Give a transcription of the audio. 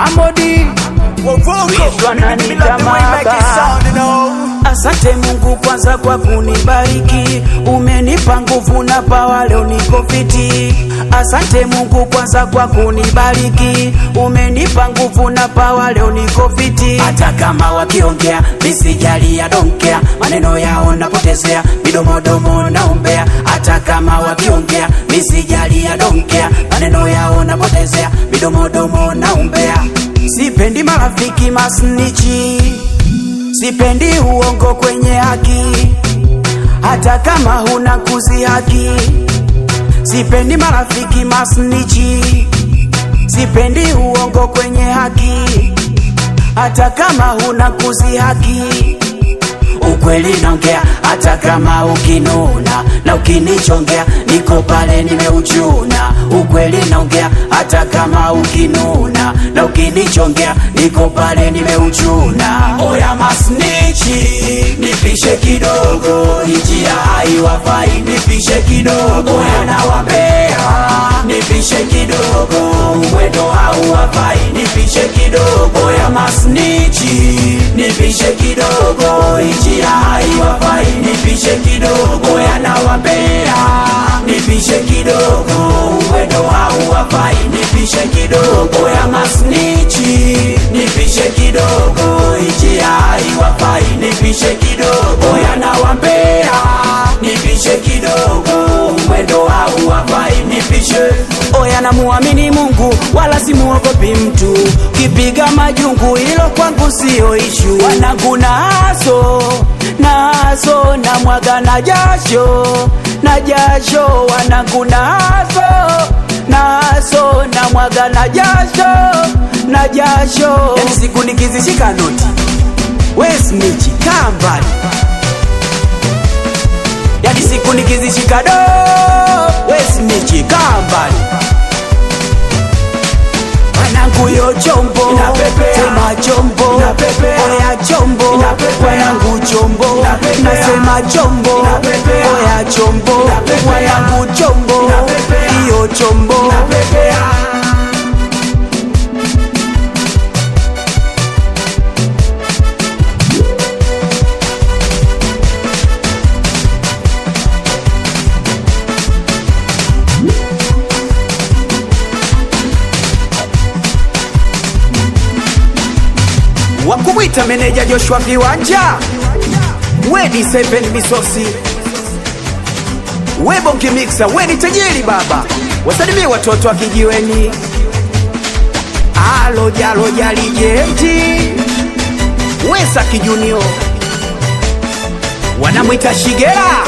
Amodi asante Mungu kwanza kwa kunibariki, umenipa nguvu na pawa leo niko fiti. Asante Mungu kwanza kwa kunibariki, umenipa nguvu na pawa leo niko fiti. Hata kama wakiongea nisijali, I don't care, maneno yao napotezea, midomodomo naombea. Hata kama wakiongea nisijali, I don't care, maneno yao napotezea, midomodomo naombea. Sipendi marafiki masnichi, sipendi uongo kwenye haki, hata kama huna kuzi haki. Sipendi marafiki masnichi, sipendi uongo kwenye haki, hata kama huna kuzi haki. Ukweli naongea hata kama ukinuna, na ukinichongea niko pale nimeuchuna. Ukweli naongea hata kama ukinuna, na ukinichongea niko pale nimeuchuna. Oya masnichi nipishe kidogo, njia haiwafai nipishe kidogo. Oya na wambea nipishe kidogo, mwendo hauwafai nipishe kidogo. Oya masnichi nipishe kidogo, njia haiwafai nipishe kidogo. Oya na wambea nipishe kidogo, mwendo hauwafai nipishe kidogo. Oya masnichi nipishe kidogo, njia haiwafai nipishe kidogo. Oya na wambea nipishe kidogo, mwendo hauwafai nipishe. Oya na muamini Mungu wala simuogopi mtu, kipiga majungu hilo kwangu sio ishu. Wanangu naso na mwaga na jasho wanangu naso na mwaga na jasho. Yani siku nikizishika noti we snitch kambali, yani siku nikizishika do we snitch kambali. Wanangu yo chombo sema chombo, oya chombo wanangu chombo, nasema chombo oya chombo wanangu chombo, iyo chombo. Wakumwita meneja Joshua Viwanja, Wedi 7 misosi, we bonki mixer, we ni tajiri baba. Wasalimie watoto wa kijiweni, aloja lijenti, Wesa kijunio, wanamwita Shigera.